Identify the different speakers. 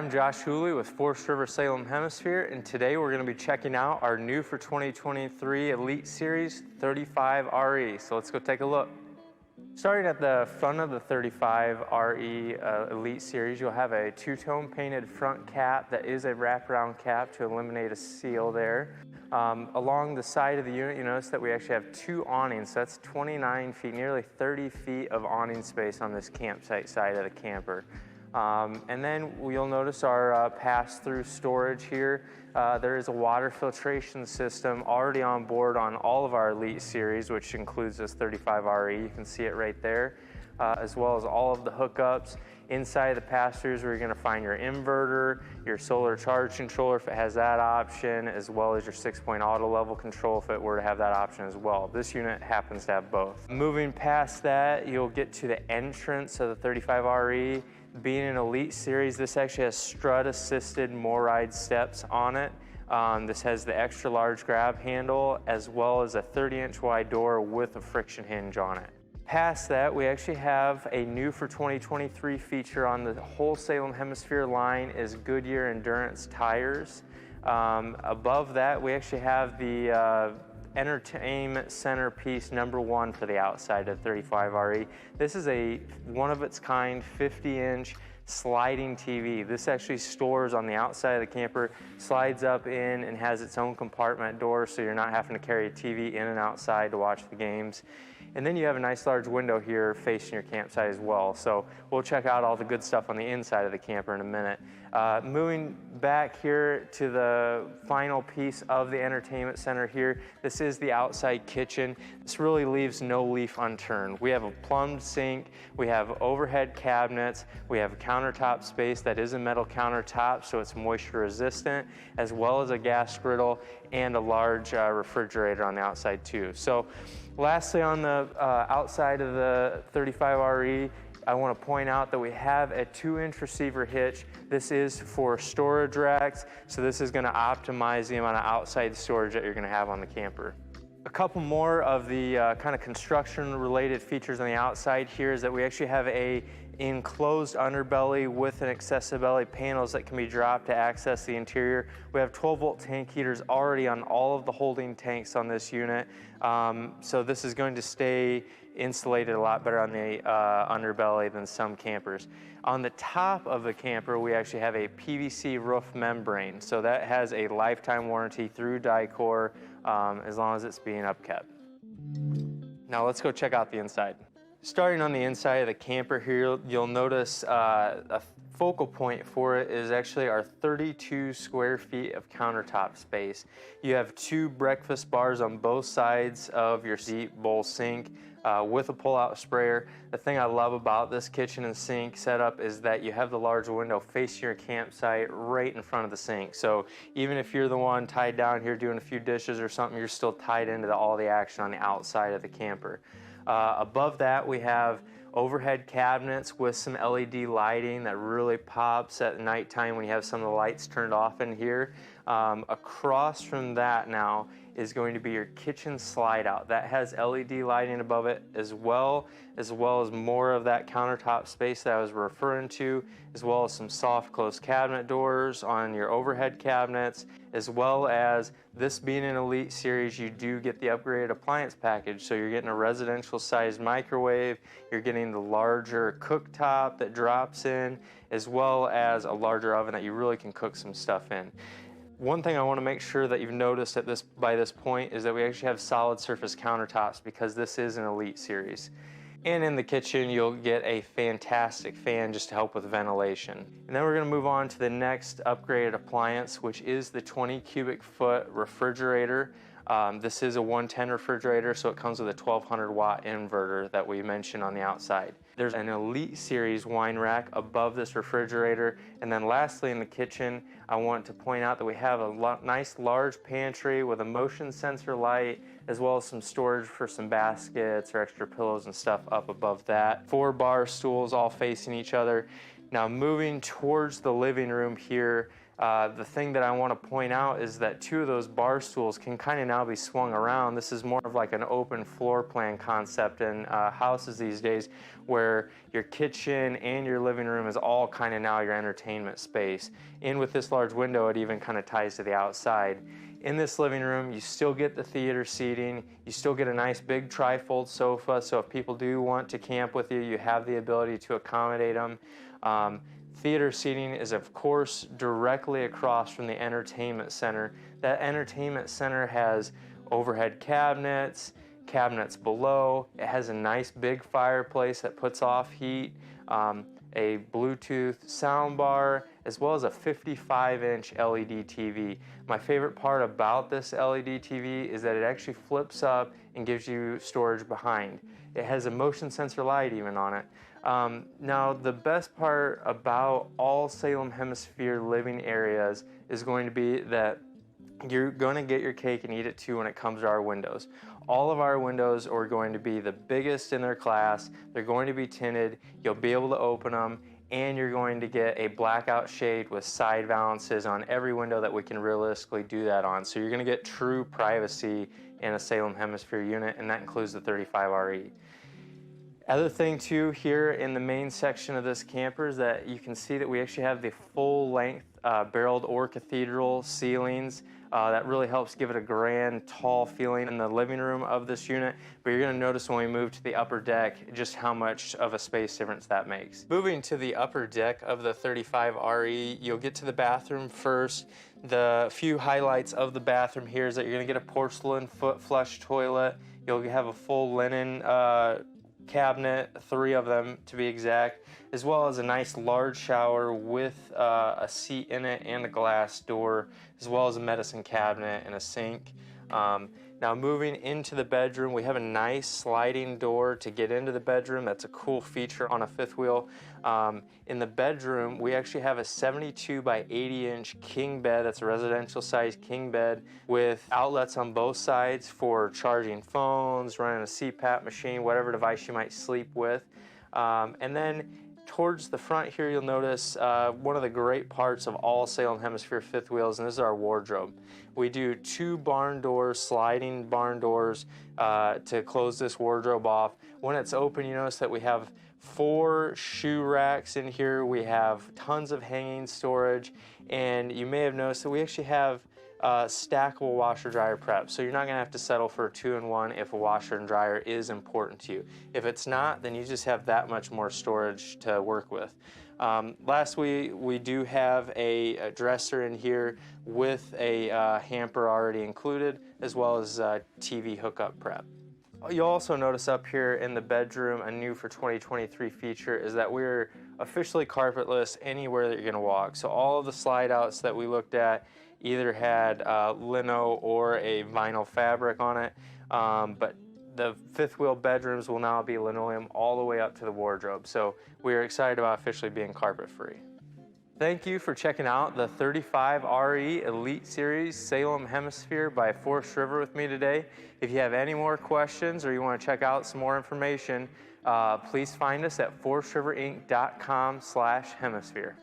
Speaker 1: I'm Josh Hooley with Forest River Salem Hemisphere, and today we're going to be checking out our new for 2023 Elite Series 35 RE. So let's go take a look. Starting at the front of the 35 RE Elite Series, you'll have a two-tone painted front cap that is a wraparound cap to eliminate a seal there. Along the side of the unit, you notice that we actually have two awnings. So that's 29 feet, nearly 30 feet of awning space on this campsite side of the camper. And then you'll notice our pass-through storage here. There is a water filtration system already on board on all of our Elite Series, which includes this 35 RE. You can see it right there, as well as all of the hookups. Inside the pass-throughs, where you're going to find your inverter, your solar charge controller if it has that option, as well as your 6-point auto level control if it were to have that option as well. This unit happens to have both. Moving past that, you'll get to the entrance of the 35 RE. Being an Elite Series, this actually has strut-assisted MORryde steps on it. This has the extra large grab handle as well as a 30-inch wide door with a friction hinge on it. Past that, we actually have a new for 2023 feature on the whole Salem Hemisphere line is Goodyear Endurance tires. Above that, we actually have the entertainment center piece #1 for the outside of 35 RE. This is a one-of-its-kind 50-inch sliding TV. This actually stores on the outside of the camper, slides up in and has its own compartment door, so you're not having to carry a TV in and outside to watch the games. And then you have a nice large window here facing your campsite as well. So we'll check out all the good stuff on the inside of the camper in a minute. Moving back here to the final piece of the entertainment center here, this is the outside kitchen. This really leaves no leaf unturned. We have a plumbed sink, we have overhead cabinets, we have a countertop space that is a metal countertop so it's moisture resistant, as well as a gas griddle and a large refrigerator on the outside too. So lastly, on the outside of the 35 RE, I want to point out that we have a 2-inch receiver hitch. This is for storage racks, so this is going to optimize the amount of outside storage that you're going to have on the camper. A couple more of the kind of construction-related features on the outside here is that we actually have a enclosed underbelly with an accessibility panels that can be dropped to access the interior. We have 12-volt tank heaters already on all of the holding tanks on this unit, so this is going to stay insulated a lot better on the underbelly than some campers. On the top of the camper, we actually have a PVC roof membrane, so that has a lifetime warranty through Dicor as long as it's being upkept. Now let's go check out the inside. Starting on the inside of the camper here, you'll notice a focal point for it is actually our 32 square feet of countertop space. You have 2 breakfast bars on both sides of your deep bowl sink with a pull-out sprayer. The thing I love about this kitchen and sink setup is that you have the large window facing your campsite right in front of the sink. So even if you're the one tied down here doing a few dishes or something, you're still tied into all the action on the outside of the camper. Above that, we have overhead cabinets with some LED lighting that really pops at nighttime when you have some of the lights turned off in here. Across from that now is going to be your kitchen slide out. That has LED lighting above it as well as more of that countertop space that I was referring to, as well as some soft close cabinet doors on your overhead cabinets, as well as this being an Elite Series, you do get the upgraded appliance package. So you're getting a residential sized microwave, you're getting the larger cooktop that drops in, as well as a larger oven that you really can cook some stuff in. One thing I want to make sure that you've noticed by this point is that we actually have solid surface countertops because this is an Elite Series. And in the kitchen, you'll get a fantastic fan just to help with ventilation. And then we're going to move on to the next upgraded appliance, which is the 20 cubic foot refrigerator. This is a 110 refrigerator, so it comes with a 1200 watt inverter that we mentioned on the outside. There's an Elite Series wine rack above this refrigerator. And then lastly, in the kitchen, I want to point out that we have a nice large pantry with a motion sensor light, as well as some storage for some baskets or extra pillows and stuff up above that. 4 bar stools all facing each other. Now moving towards the living room here, The thing that I want to point out is that 2 of those bar stools can kind of now be swung around. This is more of like an open floor plan concept in houses these days, where your kitchen and your living room is all kind of now your entertainment space. And with this large window, it even kind of ties to the outside. In this living room, you still get the theater seating, you still get a nice big tri-fold sofa, so if people do want to camp with you, you have the ability to accommodate them. Theater seating is, of course, directly across from the entertainment center. That entertainment center has overhead cabinets, cabinets below. It has a nice big fireplace that puts off heat, a Bluetooth soundbar, as well as a 55-inch LED TV. My favorite part about this LED TV is that it actually flips up and gives you storage behind. It has a motion sensor light even on it. Now, the best part about all Salem Hemisphere living areas is going to be that you're going to get your cake and eat it too when it comes to our windows. All of our windows are going to be the biggest in their class. They're going to be tinted. You'll be able to open them, and you're going to get a blackout shade with side valances on every window that we can realistically do that on. So you're going to get true privacy in a Salem Hemisphere unit, and that includes the 35RE. Other thing too, here in the main section of this camper is that you can see that we actually have the full length barreled or cathedral ceilings. That really helps give it a grand, tall feeling in the living room of this unit. But you're going to notice when we move to the upper deck just how much of a space difference that makes. Moving to the upper deck of the 35RE, you'll get to the bathroom first. The few highlights of the bathroom here is that you're going to get a porcelain foot flush toilet. You'll have a full linen cabinet, 3 of them to be exact, as well as a nice large shower with a seat in it and a glass door, as well as a medicine cabinet and a sink. Now moving into the bedroom, we have a nice sliding door to get into the bedroom. That's a cool feature on a fifth wheel. In the bedroom, we actually have a 72 by 80 inch king bed. That's a residential size king bed with outlets on both sides for charging phones, running a CPAP machine, whatever device you might sleep with. And then towards the front here, you'll notice one of the great parts of all Salem Hemisphere fifth wheels, and this is our wardrobe. We do 2 barn doors, sliding barn doors to close this wardrobe off. When it's open, you notice that we have 4 shoe racks in here. We have tons of hanging storage, and you may have noticed that we actually have stackable washer dryer prep, so you're not going to have to settle for a 2-in-1 if a washer and dryer is important to you. If it's not, then you just have that much more storage to work with. Lastly, we do have a dresser in here with a hamper already included, as well as TV hookup prep. You'll also notice up here in the bedroom, a new for 2023 feature is that we're officially carpetless anywhere that you're going to walk. So all of the slide outs that we looked at either had lino or a vinyl fabric on it, but the fifth wheel bedrooms will now be linoleum all the way up to the wardrobe. So we're excited about officially being carpet free. Thank you for checking out the 35RE Elite Series Salem Hemisphere by Forest River with me today. If you have any more questions or you want to check out some more information, please find us at forestriverinc.com/hemisphere.